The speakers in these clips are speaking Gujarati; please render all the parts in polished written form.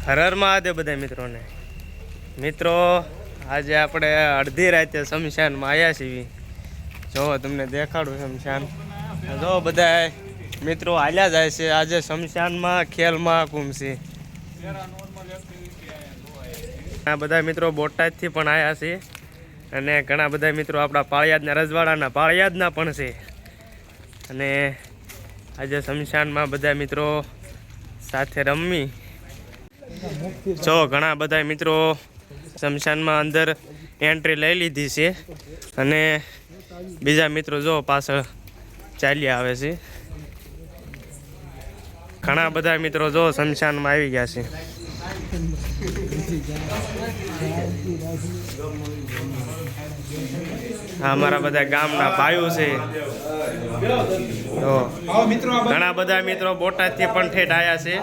હર હર મહાદેવ બધા મિત્રોને. મિત્રો આજે આપણે અડધી રાતે શમશાનમાં આવ્યા છીએ. જો તમને દેખાડું શમશાન. જો બધા મિત્રો હાલ્યા જાય છે. આજે શમશાનમાં ખેલ મહાકુંભ છે. આ બધા મિત્રો બોટાદથી પણ આવ્યા છે અને ઘણા બધા મિત્રો આપણા પાળિયાદના રજવાડાના પાળિયાદના પણ છે. અને આજે શમશાનમાં બધા મિત્રો સાથે રમી. જો ઘણા બધા મિત્રો શમશાનમાં અંદર એન્ટ્રી લઈ લીધી છે અને બીજા મિત્રો જો પાછળ ચાલ્યા આવે છે. ઘણા બધા મિત્રો જો શમશાનમાં આવી ગયા છે. અમારા બધા ગામના ભાઈઓ છે. તો ઘણા બધા મિત્રો બોટાદથી પણ ઠેઠ આવ્યા છે.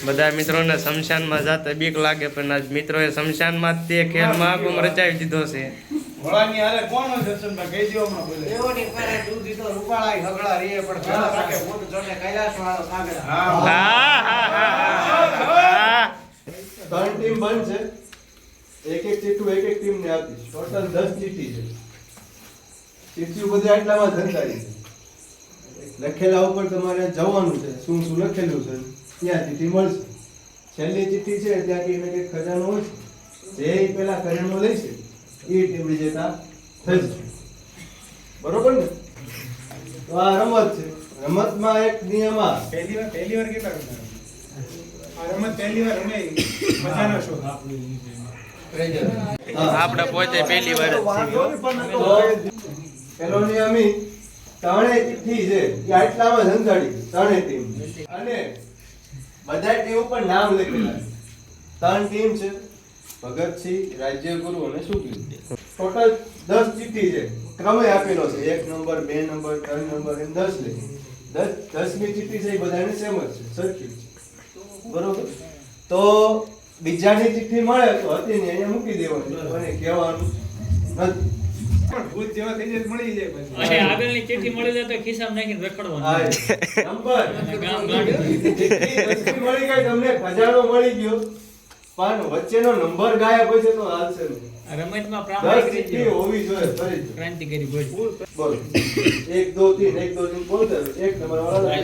બધા મિત્રોને શમશાનમાં જતા બીક લાગે પણ આજ મિત્રોએ શમશાનમાં તે ખેલ મહાકુંભ રચાવી દીધો છે. એક ચીઠું એક ટીમ ને આપીશ. ટોટલ 10 ચીઠી છે. ચીઠીઓ બધી આટલામાં ધંધારી છે. લખેલા ઉપર તમારે જવાનું છે. શું શું લખેલું છે ત્યાં ચીઠી મળશે. છેલ્લી ચીઠી છે ત્યાંથી એને કંઈક ખજાનો હોય છે. જે પેલા ખજાનો લેશે એ ટીમ વિજેતા થશે. બરોબર ને? તો આ રમત છે. રમતમાં એક નિયમ આ પહેલી વાર કેટલા રમાય? આ રમત પહેલી વાર રમે મજાનો શોખ. આપણે પોતે પહેલી વાર પેલો નિયમ ત્રણે ચિઠ્ઠી છે એ આટલામાં સંધાડી ત્રણે ટીમ અને બધા ટીમ ઉપર નામ લખેલા છે. 3 ટીમ છે ભગતસિંહ, રાજ્યગુરુ અને સુખી. ટોટલ 10 ચિઠ્ઠી છે. ક્રમે આપેલો છે 1 નંબર 2 નંબર 3 નંબર એમ 10 લે. 10મી ચિઠ્ઠી છે એ બધાને સેમ જ છે, સરખી છે. બરોબર? તો બીજાની ચિઠ્ઠી મળે તો હતી ને અહીંયા મૂકી દેવાની અને કહેવાનું નથી. પણ ભૂત જેવા થઈ જાય મળી જાય પછી. અને આગળની ચિઠ્ઠી મળી જાય તો ખિસ્સામાં નાખીને રખડવાનું. હા નંબર ચિઠ્ઠી મળી ગઈ તમને ખજાનો મળી ગયો પણ વચ્ચેનો નંબર ગાયબ હોય છે તો હાલશે નહીં. રમતમાં 10 પ્રામાણિક ચિઠ્ઠી હોવી જોઈએ. ફરી ક્રાંતિકારી બોલ. બોલો 1 2 3 1 2 3 બોલતો 1 નંબર વાળા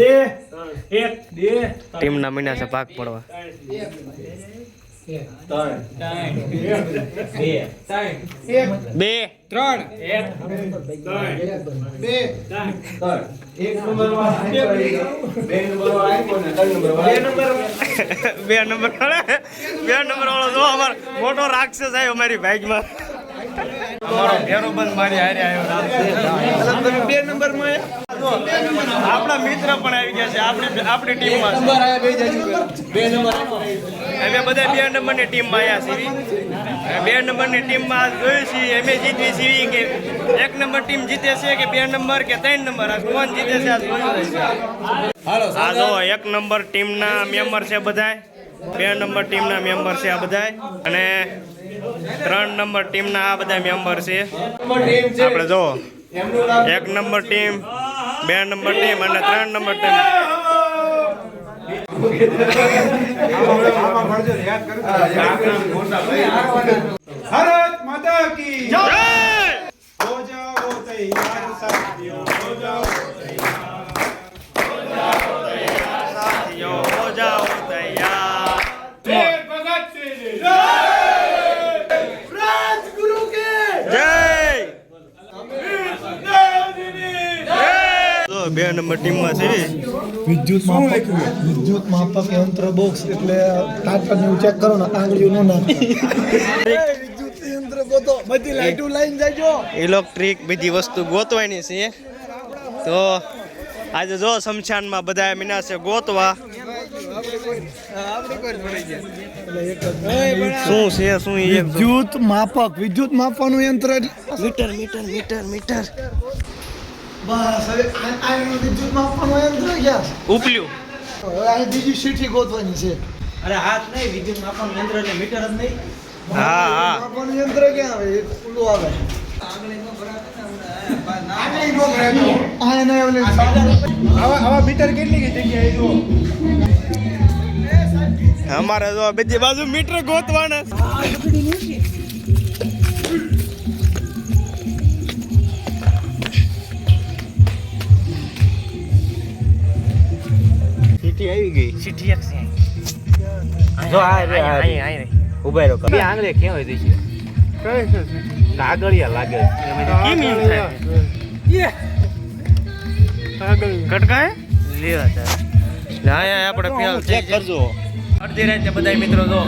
2 ટીમના મહિના છે ભાગ પડવા. 2 નંબર વાળો જો અમારો મોટો રાક્ષસ આવ્યો મારી બાઈકમાં. અમારો ઘેરો બંધ મારી હારે આવ્યો. 2 નંબરમાં આપણા મિત્ર પણ આવી ગયા છે આપણી ટીમમાં. અમે બધા 2 નંબરની ટીમમાં આવ્યા છીએ. 2 નંબરની ટીમમાં જોયું છીએ અમે જીતવી છીએ કે 1 નંબર ટીમ જીતે છે કે 2 નંબર કે 3 નંબર. આ કોણ જીતે છે આ જોયું છે. આ જો 1 નંબર ટીમના મેમ્બર છે બધા. 2 નંબર ટીમના મેમ્બર છે આ બધા અને 3 નંબર ટીમના આ બધા મેમ્બર છે. આપણે જો 1 નંબર ટીમ, 2 નંબર ટીમ અને 3 નંબર ટીમ. ભારત માતા કી જય. હો જાઓ તૈયાર સાથીઓ, હો જાઓ તૈયાર, સાથીઓ હો જાઓ તૈયાર. ભગતસિંહ જય, રાજગુરુ કે જય. જય. તો 2 નંબર ટીમમાં છે વિદ્યુત માપક યંત્ર બોક્સ એટલે ટાટા નું ચેક કરો ને આંગળીઓ નો નાખો. વિદ્યુત યંત્ર ગોતો બધી લાઈટો લાઈન જાજો. ઇલેક્ટ્રિક બધી વસ્તુ ગોતવાની છે. તો આજે જો શમશાનમાં બધા મીના છે ગોતવા. શું છે શું વિદ્યુત માપક વિદ્યુત માપવાનું યંત્ર મીટર મીટર મીટર મીટર બસ હવે આ વિદ્યુત માપવાનું યંત્ર ક્યાં ઉપલ્યું. હવે આ બીજી સીટી ગોતવાની છે. અરે હાથ નહીં, વિદ્યુત માપવાનું યંત્ર એટલે મીટર જ નહીં. હા હા માપવાનું યંત્ર ક્યાં આવે? ઓલું આવે આવા મીટર કેટલી જગ્યાએ જુઓ અમારે જો બીજી બાજુ મીટર ગોતવાના ચીઠી આવી ગઈ ચીઠી એક છે જો આ રે આય ઉભા રહો કઈ આંગળે કેમ હોય છે કાગળિયા લાગે કેમ ઈ થાય કટકાય લેવા તા ના આપણે ફેલ ચેક કરજો અડધી રાતે બધા મિત્રો જો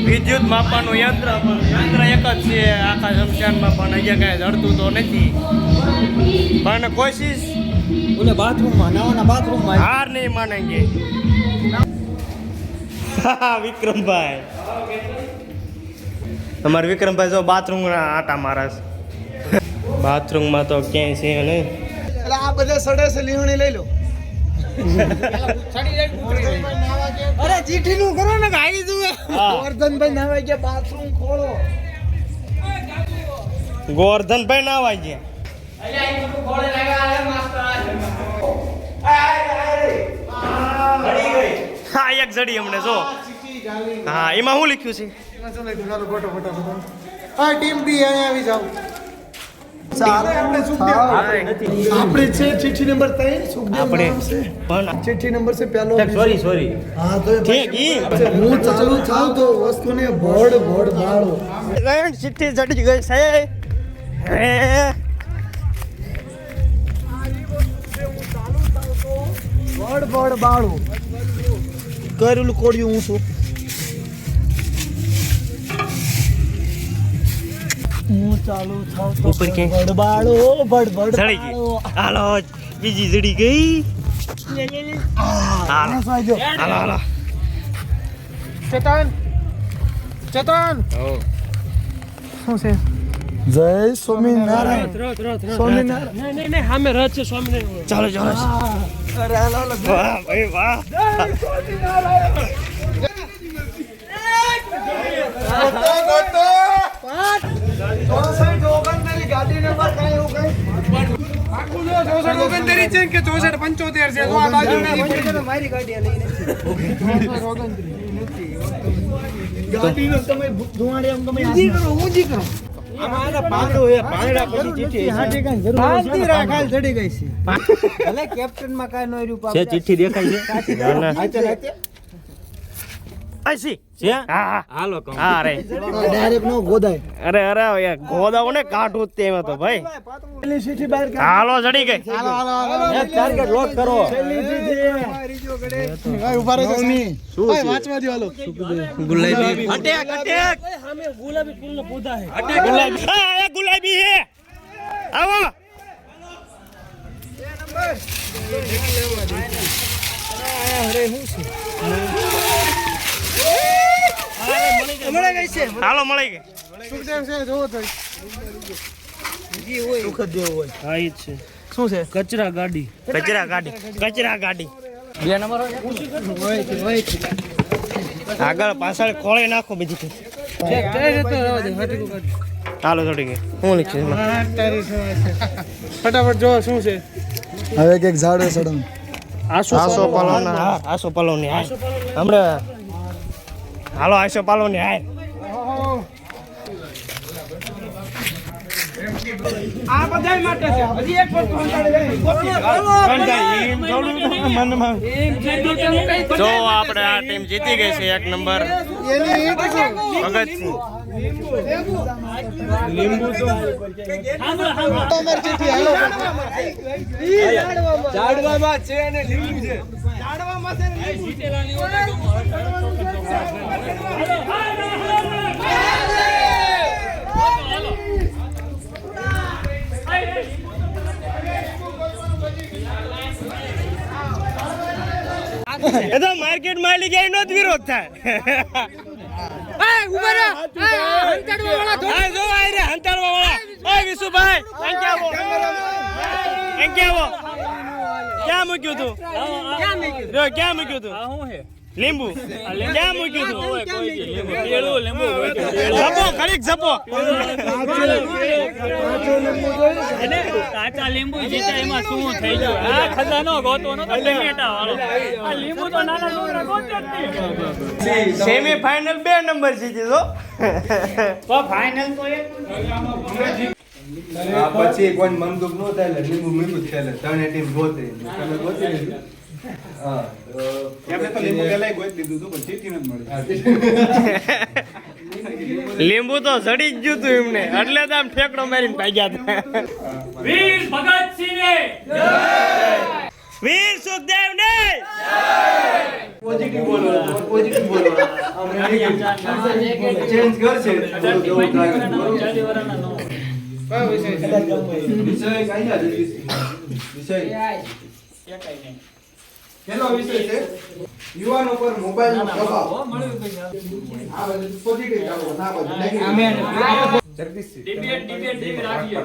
વિદ્યુત માપવાનું યંત્ર એક જ છે આખા શમશાનમાં પણ અહીંયા કાંઈ જડતું તો નથી પણ કોશિશ ઓલે બાથરૂમમાં નાવાના બાથરૂમમાં હાર નહીં માનેંગે વિક્રમભાઈ તમારે વિક્રમભાઈ જો બાથરૂમના આટા મારસ બાથરૂમમાં તો ક્યાંય છે નહીં એટલે આ બધા સડે છે લીવણી લઈ લો અરે ચીઠી નું કરો ને ગાઈ દઉં ગોરધનભાઈ નાવા ગયા બાથરૂમ ખોલો ગોરધનભાઈ ના વાય છે હા એક જડી અમને જો હા એમાં શું લખ્યું છે હા ટીમ બી અહીંયા આવી જાવ ચાલો આપણે સુખદેવ આપણે છે ચિઠ્ઠી નંબર 3 સુખદેવ આપણે નામ છે પણ ચિઠ્ઠી નંબર છે પહેલો સોરી હા તો ઠીક ઈ હું ચાલુ થાવ તો વસ્તુને ભોડ ભોડ બાળો ચિઠ્ઠી જડી ગઈ છે હે ભોડ ભોડ બાળો કરેલું કોડિયું હું છું હું ચાલુ થાવ તો ઉપર કે? ભોડ બાળો ભડ ભડ જડી ગઈ હાલો બીજી જડી ગઈ હાલો સાજો હાલો હાલો ચેતન ચેતન શું છે જય સ્વામિનારાયણ સ્વામિનારાયણ નહીં સામે રથ છે સ્વામિનારાયણ ચાલો ચાલો અરે હાલો વાહ ભાઈ વાહ ગાડી નંબર કાંઈ એવું કાંઈ મારી ગાડી ગાડીનો તમે ધુવાડી એમ તમે ઊંચી કરો ચિઠ્ઠી દેખાય છે આસી છે હા હા હાલો કહું હા રે ડાયરેક્ટ નો ગોદાય અરે અરે યાર ગોદાઓ ને કાઢું જ તેમાં તો ભાઈ પેલી સીટી બહાર કાઢ હાલો જડી ગઈ એક ટાર્ગેટ લોક કરો પેલી સીટી ઉભા રહેજો સ્વામી ભાઈ વાંચવા દો હાલો ગુલાબી અટેક અટેક સામે ગુલાબી ફૂલનો પૌધા છે અટેક ગુલાબી હા ગુલાબી હે આવો હાલો મળી ગઈ સુખદેવ છે જોવો તો સુખદેવ હોય હા ઈ જ છે શું છે કચરા ગાડી કચરા ગાડી બે નંબર આગળ પાછળ ખોળે નાખો બીજી હાલો ચડી ગઈ હું લખી ફટાફટ જો શું છે હવે એક ઝાડ સડમ આસો પાલોની હાર હમણાં હાલો આસો પાલોની હાર આ બધા માટે છે હજી એક વસ્તુ જો આપણે આ ટીમ જીતી ગઈ છે 1 નંબર ભગતસિંહ ઝાડવામાં છે અને લીંબુ છે ઝાડવામાં છે ને એ તો માર્કેટ માં લઈ ગયા એનો જ વિરોધ થાય હંતાડવા વાળા ઓય વિશુભાઈ ક્યાં મૂક્યું તું ક્યાં મૂક્યું તું લીંબુ ક્યાં મૂક્યું તું ઝપો ખરીક ઝપો કાચા લીંબુ જીતા એમાં શું થઈ ગયું આ ખજાનો ગોતો નો તો ટમેટા વાળો આ લીંબુ તો નાના છોકરા ગોતે જ નહીં સેમી ફાઇનલ 2 નંબર જીતી તો ફાઇનલ તો એક પછી કોઈ મન દુખ ન થાય એટલે લીંબુ મીઠું જ ખેલે ત્રણે ટીમ ગોતે તમે ગોતી લીધું હા આપણે તો લીંબુ પહેલા ગોતી લીધું હતું પણ ચીઠી નથી મળી લીંબુ તો સડી જ ગયું તું એમને એટલે તો આમ ઠેકડો મારીને ભાગ્યા હતા વીર ભગતસિંહ ને વીર સુખદેવ ને પોઝિટિવ બોલો આમ ચેન્જ કરશે વિષય કઈ ના વિષય પહેલો વિષય છે યુવાનો પર મોબાઈલનો પ્રભાવ આ બધું પોઝિટિવ જાવો ના બધું ડિબેટ રાખીએ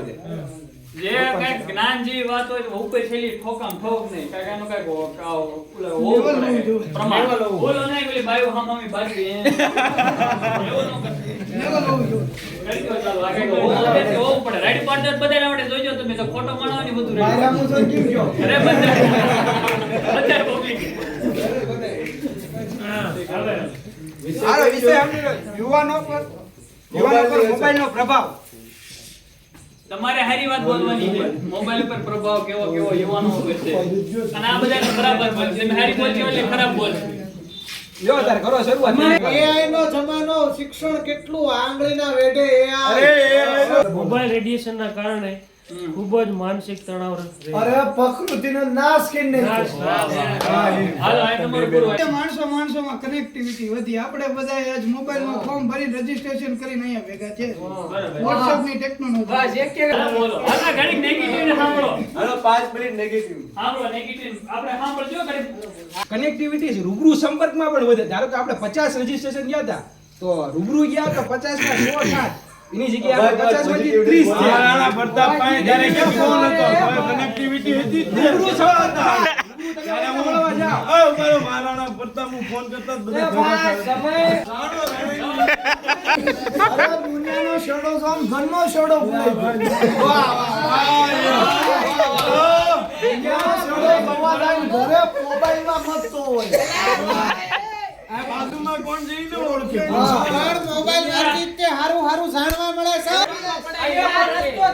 જે કઈક જ્ઞાન જેવી વાત હોય તો ઉપર છેલ્લી ઠોકામ ઠોક નહીં કઈક એનો કઈક પ્રમાણ બોલો નહીં પેલી બાયુ હામામી બાજુ રાઈટ પાર્ટનર બધાને આવડે જોઈજો તમે તો ફોટો બનાવવાની બધું અરે બધા પબ્લિક આનો વિષય યુવાનો પર મોબાઈલનો પ્રભાવ તમારે હારી વાત બોલવાની છે મોબાઈલ પર પ્રભાવ કેવો કેવો યુવાનો ઉપર છે અને આ બધાને ખરાબ વાત બોલશે તમે હારી બોલજો એટલે ખરાબ બોલશે લ્યો તાર કરો શરૂઆત AI નો જમાનો શિક્ષણ કેટલું આંગળીના વેઢે AI મોબાઈલ રેડિયેશન ના કારણે ખૂબ જ માનસિક તણાવ રહે અરે પ્રકૃતિનો નાશ કરી નાખ્યો હાલો આ તમારું પૂરું માણસોમાં કનેક્ટિવિટી વધી આપણે બધા આજ મોબાઈલમાં ફોર્મ ભરીને રજીસ્ટ્રેશન કરીને અહીંયા ભેગા છે WhatsApp ની ટેકનોલોજી બસ એક બોલો આ ઘણી નેગેટિવ ને સાંભળો હાલો 5 મિનિટ નેગેટિવ સાંભળો નેગેટિવ આપણે સાંભળજો ઘણી કનેક્ટિવિટી છે રૂબરૂ સંપર્કમાં પણ વધે ધારો કે આપણે 50 રજીસ્ટ્રેશન ગયા હતા તો રૂબરૂ ગયા તો 50 માં 100 થાય એની જગ્યાએ આપણે 50 માંથી 30 થયા મહારાણા પ્રતાપ પાસે જ્યારે કે ફોન હતો કનેક્ટિવિટી હતી રૂબરૂ સવા હતા ત્યારે હું મળવા જાવ મારો મહારાણા પ્રતાપ હું ફોન કરતા જ બધા અરે દુનિયાનો છેડો છે આમ ઘરનો છેડો ભૂલાઈ ગયો વાહ દુનિયાનો છેડો ભગવાન ઘરે મોબાઈલમાં મસ્તો હોય બાજુમાં કોણ જઈને ઓળખે મોબાઈલ વાતચીત કે હારું જાણવા મળે છે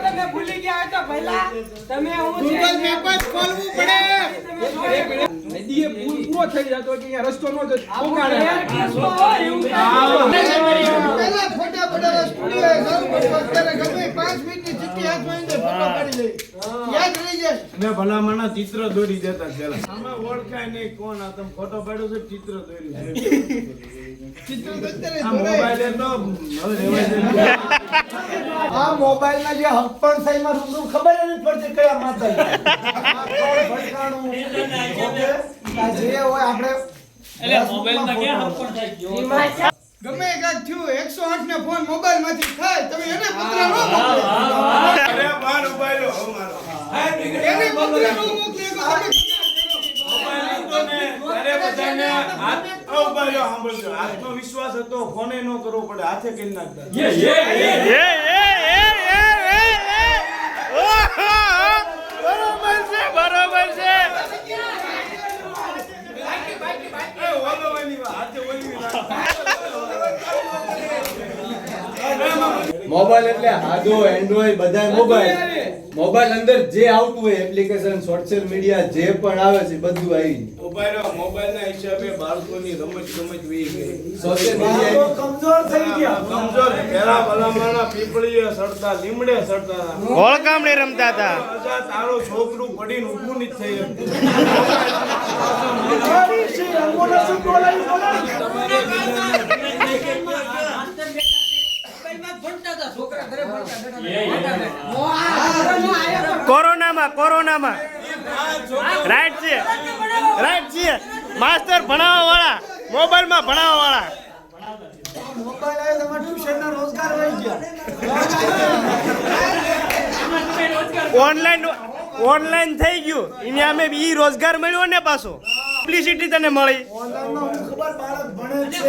તમે ભૂલી ગયા હતા પહેલા તમે ગૂગલ મેપ જ ખોલવું પડે નદીએ પુલ પૂરો થઈ જતો કે અહીંયા રસ્તો નહોતો પોકાળે પેલા ફોટા પડેલા સ્ટુડિયો જવું પડતું અત્યારે ગમે 5 મિનિટની ચિઠ્ઠી હાથમાં લઈને ફોટો પાડી લઈ યાદ રહી જાય ને ભલામણા ચિત્ર દોરી દેતા પેલા આમાં ઓળખાય નહીં કોણ આ તમે ફોટો પાડ્યો છે ચિત્ર દોર્યું છે ચિત્ર તો અત્યારે આ દોરાય. મોબાઈલ તો હવે રેવાય છે આ મોબાઈલના જે હપ્પણ થાયમાં રૂબરૂ ખબર જ નથી પડતી કયા માતા જે હોય આપણે એટલે મોબાઈલમાં ક્યાં હપણ થાય ગયો ગમે કાક થયું 108 ને ફોન મોબાઈલ માંથી થાય તમે એને પત્ર ન મોકલો અરે બાર ઉભાયો હો મારો એને પત્ર ન મોકલે અરે બધાને ઉભાયો સાંભળજો આત્મવિશ્વાસ હતો ફોને ન કરવો પડે હાથે કરી નાખતા બરોબર છે મોબાઈલ એટલે આદો એન્ડ્રોઈડ બધા મોબાઈલ અંદર જે આવતું હોય એપ્લિકેશન સોશિયલ મીડિયા જે પણ આવે છે બધું આવી મોબાઈલ ના હિસાબે બાળકોની રમત વહી ગઈ સોશિયલ મીડિયા કમજોર થઈ ગયા કમજોર પેલા ભલામણા પીપળીએ સડતા લીમડે સડતા ઓળખામણે રમતા હતા હતા તારું છોકરું પડીને ઊભું નહીં થઈ કોરોનામાં રાઈટ છે માસ્ટર ભણાવવા વાળા મોબાઈલમાં ભણાવવા વાળા મોબાઈલ આવે તમારા ટ્યુશનના રોજગાર વહી ગયા ઓનલાઈન થઈ ગયું એને અમે ઈ રોજગાર મળ્યો ને પાછો પબ્લિસિટી તને મળી. ઓનલાઈનમાં હું ખબર બાળક ભણે છે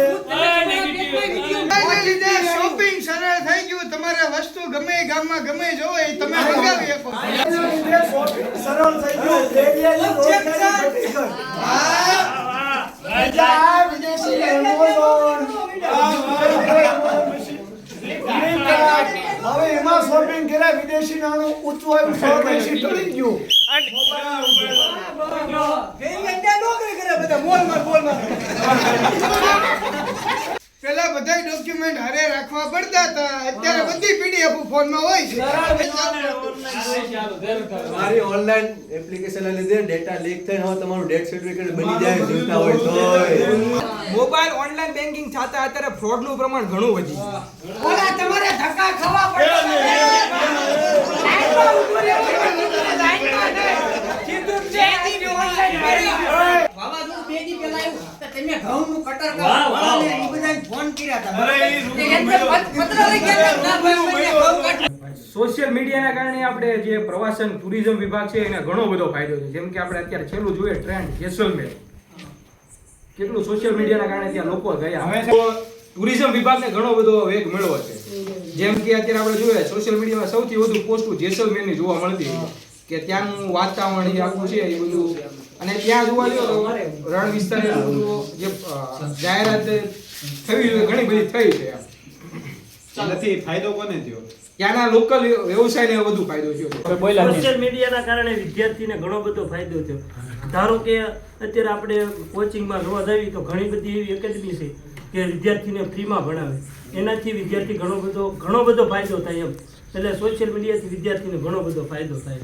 એના લીધે શોપિંગ સરળ થઈ ગયું. તમારે વસ્તુ ગમે એ ગામમાં ગમે એ જોવે એ તમે મંગાવી શકો. એના લીધે shopping સરળ થઈ ગયું એરિયાની રોજગારી ઘટી ગઈ. બીજા વિદેશી Amazon, હવે એમાં શોપિંગ કર્યા વિદેશી નાણું ઊંચું આવ્યું 180 ટળી ગયું. પેલા બધા ડોક્યુમેન્ટ હારે રાખવા પડતા હતા. અત્યારે બધી પીડીએફ ફોનમાં હોય છે. મારી ઓનલાઈન એપ્લિકેશન ના લીધે ડેટા લીક થઈને હવે તમારું ડેથ સર્ટિફિકેટ બની જાય જોઈતા હોય તો મોબાઈલ ઓનલાઈન બેન્કિંગ થતા અત્યારે ફ્રોડ નું પ્રમાણ ઘણું વધી ગયું. ઓલા તમારે ધક્કા ખાવા પડે. લાઈનમાં ઊભું રહેવું પડે. લાઈનમાં નહીં. સીધું જ છે. વાવાઝોડું 2 દી પહેલા આવ્યું તો તમે ઘઉંનું કટર કરો અને એ બધાને ફોન કર્યા હતા. તે એટલે પત્ર લઈ ગયા ના ભાઈ મને ઘઉં કાઢ. સોશિયલ મીડિયાના કારણે આપણે જે પ્રવાસન ટુરિઝમ વિભાગ છે એને ઘણો બધો ફાયદો છે. જેમ કે આપણે અત્યારે છેલ્લું જોઈએ ટ્રેન્ડ જેસલમેર, કેટલું સોશિયલ મીડિયાના કારણે ત્યાં લોકો ગયા. હવે ટુરિઝમ વિભાગને ઘણો બધો વેગ મળ્યો છે. જેમ કે અત્યારે આપણે જોઈએ સોશિયલ મીડિયામાં સૌથી વધુ પોસ્ટો જેસલમેરની જોવા મળતી હોય કે ત્યાંનું વાતાવરણ એ આખું છે એ બધું. અને ત્યાં જોવા જઈએ તો રણ વિસ્તાર એ બધું જે જાહેરાત થવી ઘણી બધી થઈ છે. નથી ફાયદો કોને થયો? ત્યાંના લોકલ વ્યવસાયને વધુ ફાયદો થયો. સોશિયલ મીડિયાના કારણે વિદ્યાર્થીને ઘણો બધો ફાયદો થયો. ધારો કે અત્યારે આપણે કોચિંગમાં જોવા જઈએ તો ઘણી બધી એવી એકેડમી છે કે વિદ્યાર્થીને ફ્રીમાં ભણાવે. એનાથી વિદ્યાર્થી ઘણો બધો ફાયદો થાય એમ. એટલે સોશિયલ મીડિયાથી વિદ્યાર્થીને ઘણો બધો ફાયદો થાય.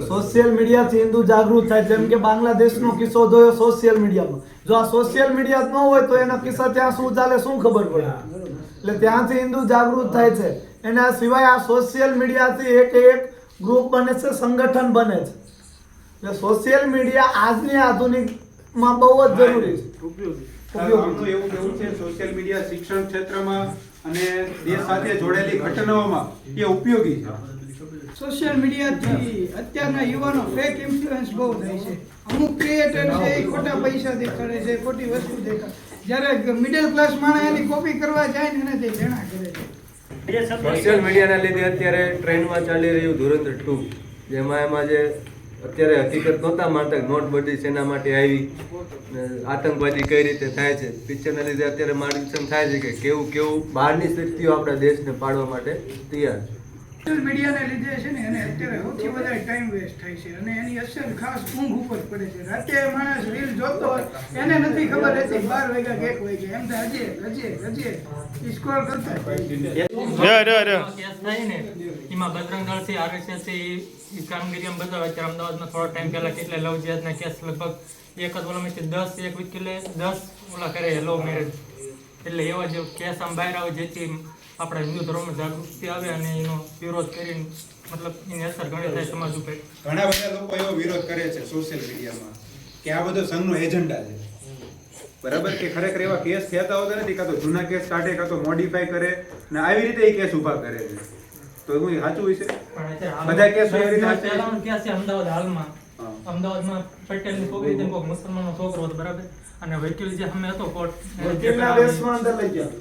સોશિયલ મીડિયાથી હિન્દુ જાગૃત થાય. જેમ કે બાંગ્લાદેશનો કિસ્સો જોયો સોશિયલ મીડિયામાં. જો આ સોશિયલ મીડિયા ન હોય તો એના કિસ્સા ત્યાં શું ચાલે શું ખબર પડે. એટલે ત્યાંથી હિન્દુ જાગૃત થાય છે. એના સિવાય આ સોશિયલ મીડિયાથી એક ગ્રુપ બને છે, સંગઠન બને છે. એટલે સોશિયલ મીડિયા આજની આધુનિકમાં બહુ જ જરૂરી છે. આમનું એવું કેવું છે સોશિયલ મીડિયા શિક્ષણ ક્ષેત્રમાં અને દેશ સાથે જોડેલી ઘટનાઓમાં એ ઉપયોગી છે. સોશિયલ મીડિયાથી અત્યારના યુવાનો ફેક ઇન્ફ્લુઅન્સ બહુ થાય છે. અમુક ક્રિએટર છે એ ખોટા પૈસા દેખાડે છે, ખોટી વસ્તુ દેખાડે. જ્યારે મિડલ ક્લાસ માણસ એની કોપી કરવા જાય ને એને તે ઘણા કરે છે. સોશિયલ મીડિયાના લીધે અત્યારે ટ્રેન્ડમાં ચાલી રહ્યું ધુરંધર 2, જેમાં જે અત્યારે હકીકત નહોતા માનતા નોટબંધી શેના માટે આવી, આતંકવાદી કઈ રીતે થાય છે, પિક્ચરના લીધે અત્યારે માર્ગદર્શન થાય છે કે કેવું બહારની શક્તિઓ આપણા દેશને પાડવા માટે તૈયાર છે. સોશિયલ મીડિયાને લીધે છે ને એને અત્યારે સૌથી વધારે ટાઈમ વેસ્ટ થાય છે અને એની અસર ખાસ ઊંઘ ઉપર પડે છે. રાતે માણસ રીલ જોતો હોય એને નથી ખબર રહેતી 12 વાગ્યા કે 1 વાગ્યા એમ તો હજે સ્ક્રોલ કરતા કેસ થાય ને એમાં બજરંગ દળ છે, RSS છે એ કામગીરી આમ બતાવે. અત્યારે અમદાવાદમાં થોડા ટાઈમ પહેલા કેટલા લવ જેહાદના કેસ લગભગ એક જ ઓલામાંથી 10 એક વકીલે 10 ઓલા કરે લવ મેરેજ. એટલે એવા જે કેસ આમ બહાર આવે જેથી આપણા હિન્દુ ધર્મમાં જાગૃતિ આવે અને એનો વિરોધ કરીને મતલબ એની અસર ઘણી થાય સમાજ ઉપર. ઘણા બધા લોકો એવો વિરોધ કરે છે સોશિયલ મીડિયામાં કે આ બધો સંઘનો એજન્ડા છે. બરાબર કે ખરેખર એવા કેસ થતા હોતા નથી, કાં તો જૂના કેસ કાઢે કાં તો મોડિફાઈ કરે ને આવી રીતે એ કેસ ઊભા કરે છે. તો એવું સાચું વિશે બધા કેસ એવી રીતે સાચા છે? પહેલાનો કેસ છે અમદાવાદ હાલમાં. અમદાવાદમાં પટેલની છોકરી તેમ કોઈ મુસલમાનનો છોકરો હતો બરાબર, અને વકીલ જે સામે હતો કોર્ટ વકીલના વેશમાં અંદર લઈ ગયા.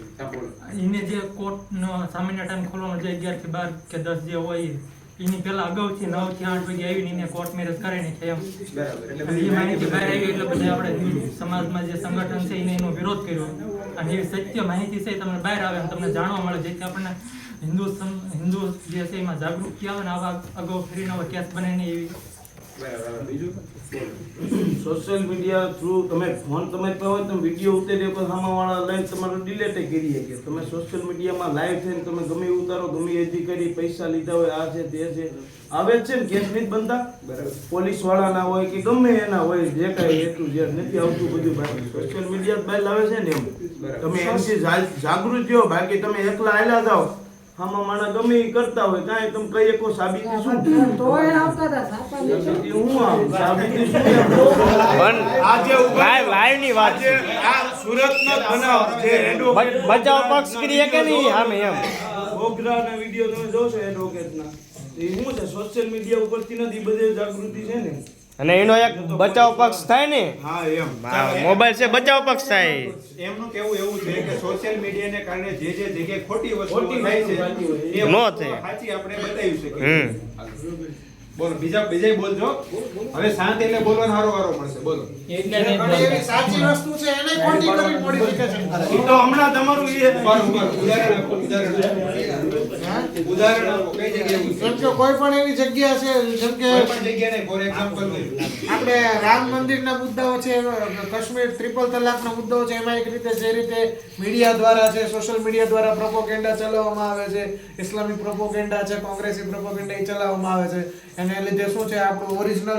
એને જે કોર્ટનો સામાન્ય ટાઈમ ખોલવાનો જે 11 થી 12 કે 10 જે હોય એની પહેલા અગાઉથી 9 થી 8 વાગે આવીને એને કોર્ટ મેરેજ કરાવીને છે એમ. બરાબર. એટલે અને એ માહિતી બહાર આવી એટલે બધા આપણે હિન્દુ સમાજમાં જે સંગઠન છે એને એનો વિરોધ કર્યો અને એવી સત્ય માહિતી છે એ તમને બહાર આવે અને તમને જાણવા મળે જેથી આપણને હિન્દુ જે છે એમાં જાગૃતિ આવે ને આવા અગાઉ ફરીને આવા કેસ બને ને એવી. બરાબર. બીજું સોશિયલ મીડિયા થ્રુ તમે ફોન તમે કહો તમે વિડીયો ઉતાર્યો પણ સામાવાળા લઈને તમારું ડિલેટ કરી શકે. તમે સોશિયલ મીડિયામાં લાઈવ થઈને તમે ગમે ઉતારો ગમે એથી કરી પૈસા લીધા હોય આ છે તે છે આવે જ છે ને કેસ નથી બનતા. બરાબર. પોલીસ વાળાના હોય કે ગમે એના હોય જે કાંઈ એટલું જે નથી આવતું બધું બહાર સોશિયલ મીડિયા બહાર લાવે છે ને એમ. તમે એમથી જાગૃત થયો, બાકી તમે એકલા આયલા જાઓ આમાં માણા ગમે એ કરતા હોય કાંઈ તમે કઈ શકો સાબિતી શું સાબિતી હું આમ સાબિતી શું લાઈવ ની વાત છે. આ સુરતનો બનાવ જે બચાવ પક્ષ કરીએ કે નહીં સામે એમ. ઓગરાના વિડીયો તમે જોશો એડવોકેટના એ શું છે સોશિયલ મીડિયા ઉપરથી નથી બધે જાગૃતિ છે ને અને એનો એક બચાવ પક્ષ થાય ને, હા એમ મોબાઈલ છે બચાવ પક્ષ થાય. એમનું કેવું એવું છે કે સોશિયલ મીડિયાને કારણે જે જગ્યાએ ખોટી વસ્તુઓ થાય છે એ નો વસ્તુઓ થાય. સાચી આપણે બતાવી શકીએ. બોલો બીજા બોલજો. હવે શાંત એટલે બોલવાનો હારો મળશે. બોલો. ઘણી એવી સાચી વસ્તુ છે એને ખોટી કરી મોડિફિકેશન કરે. ઈ તો હમણાં તમારું ઉદાહરણ આપો કઈ જગ્યાએ એવું છે? જેમ કે કોઈ પણ એવી જગ્યા છે જેમ કે કોઈ પણ જગ્યાએ નહીં, ફોર એક્ઝામ્પલ આપણે રામ મંદિરના મુદ્દાઓ છે, કાશ્મીર ટ્રિપલ તલાકના મુદ્દાઓ છે, એમાં એક રીતે જે રીતે મીડિયા દ્વારા છે, સોશિયલ મીડિયા દ્વારા પ્રોપોગેન્ડા ચલાવવામાં આવે છે, ઇસ્લામિક પ્રોપોગેન્ડા છે, કોંગ્રેસી પ્રોપોગેન્ડા એ ચલાવવામાં આવે છે, એને લીધે શું છે આપણું ઓરિજિનલ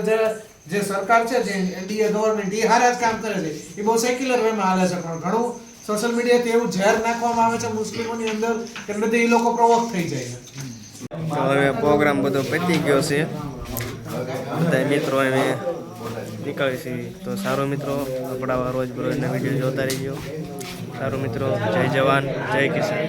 જે સરકાર છે, જે એનડીએ ગવર્નમેન્ટ એ હારા જ કામ કરે છે, એ બહુ સેક્યુલર વેમાં હાલે છે, પણ ઘણું સોશિયલ મીડિયાથી એવું ઝેર નાખવામાં આવે છે મુસ્લિમોની અંદર કે નથી એ લોકો પ્રોવોક થઈ જાય છે. તો હવે પ્રોગ્રામ બધો પતી ગયો છે, બધા મિત્રો અમે નીકળી છીએ. તો સારું મિત્રો, આપણા રોજબરોજના વિડીયો જોતા રહીજો. સારું મિત્રો, જય જવાન જય કિસાન.